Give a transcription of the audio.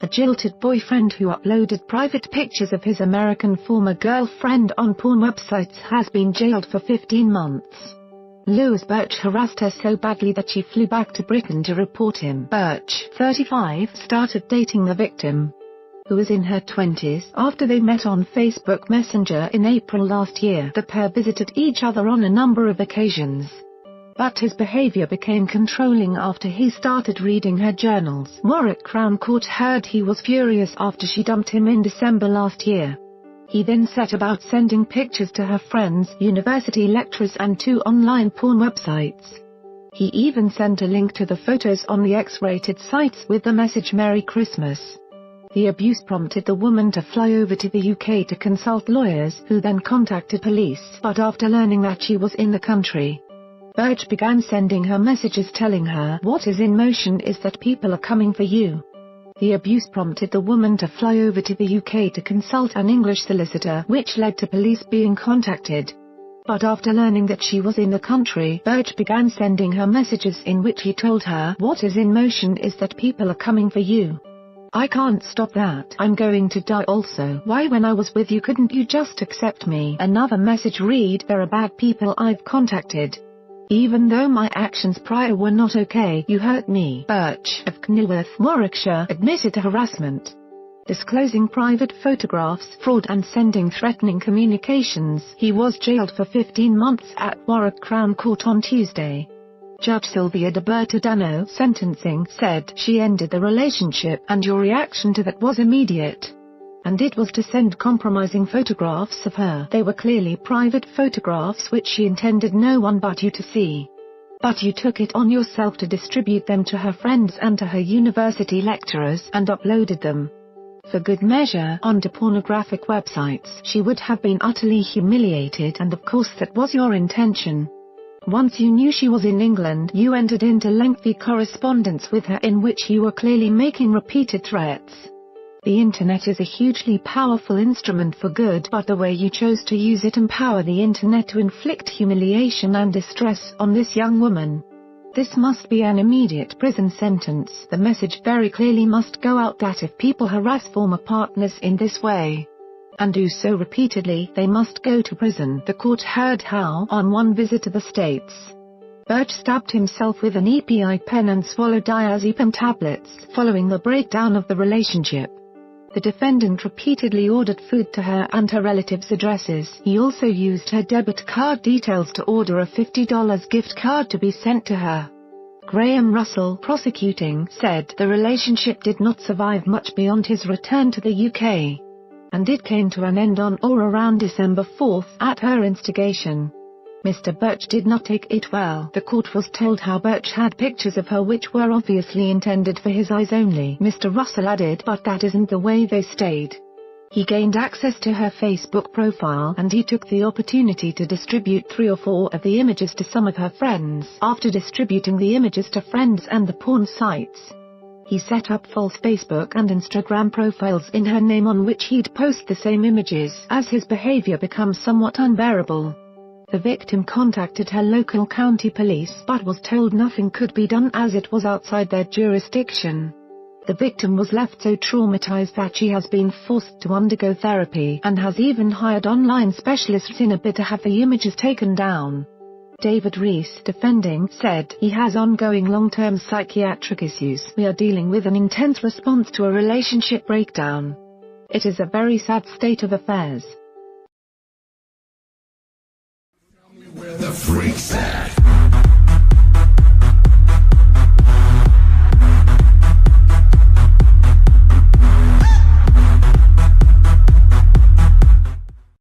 A jilted boyfriend who uploaded private pictures of his American former girlfriend on porn websites has been jailed for 15 months. Louise Birch harassed her so badly that she flew back to Britain to report him. Birch, 35, started dating the victim, who was in her 20s, after they met on Facebook Messenger in April last year. The pair visited each other on a number of occasions, but his behavior became controlling after he started reading her journals. Warwick Crown Court heard he was furious after she dumped him in December last year. He then set about sending pictures to her friends, university lecturers and 2 online porn websites. He even sent a link to the photos on the X-rated sites with the message "Merry Christmas." The abuse prompted the woman to fly over to the UK to consult lawyers, who then contacted police. But after learning that she was in the country, Birch began sending her messages telling her, "What is in motion is that people are coming for you." The abuse prompted the woman to fly over to the UK to consult an English solicitor, which led to police being contacted. But after learning that she was in the country, Birch began sending her messages in which he told her, "What is in motion is that people are coming for you. I can't stop that. I'm going to die also. Why, when I was with you, couldn't you just accept me?" Another message read, "There are bad people I've contacted. Even though my actions prior were not okay, you hurt me." Birch, of Kenilworth, Warwickshire, admitted to harassment, disclosing private photographs, fraud and sending threatening communications. He was jailed for 15 months at Warwick Crown Court on Tuesday. Judge Sylvia de Bertadano, sentencing, said, "She ended the relationship, and your reaction to that was immediate. And it was to send compromising photographs of her. They were clearly private photographs which she intended no one but you to see. But you took it on yourself to distribute them to her friends and to her university lecturers, and uploaded them for good measure onto pornographic websites. She would have been utterly humiliated, and of course that was your intention. Once you knew she was in England, you entered into lengthy correspondence with her in which you were clearly making repeated threats. The internet is a hugely powerful instrument for good, but the way you chose to use it empowered the internet to inflict humiliation and distress on this young woman. This must be an immediate prison sentence. The message very clearly must go out that if people harass former partners in this way, and do so repeatedly, they must go to prison." The court heard how, on one visit to the States, Birch stabbed himself with an EPI pen and swallowed diazepam tablets, following the breakdown of the relationship. The defendant repeatedly ordered food to her and her relatives' addresses. He also used her debit card details to order a $50 gift card to be sent to her. Graham Russell, prosecuting, said the relationship did not survive much beyond his return to the UK, and it came to an end on or around December 4, at her instigation. Mr. Birch did not take it well. The court was told how Birch had pictures of her which were obviously intended for his eyes only. Mr. Russell added, "But that isn't the way they stayed. He gained access to her Facebook profile, and he took the opportunity to distribute 3 or 4 of the images to some of her friends. After distributing the images to friends and the porn sites, he set up false Facebook and Instagram profiles in her name on which he'd post the same images. As his behavior became somewhat unbearable, the victim contacted her local county police but was told nothing could be done as it was outside their jurisdiction. The victim was left so traumatized that she has been forced to undergo therapy and has even hired online specialists in a bid to have the images taken down. David Rees, defending, said, "He has ongoing long-term psychiatric issues. We are dealing with an intense response to a relationship breakdown. It is a very sad state of affairs." Tell me where the freak's at.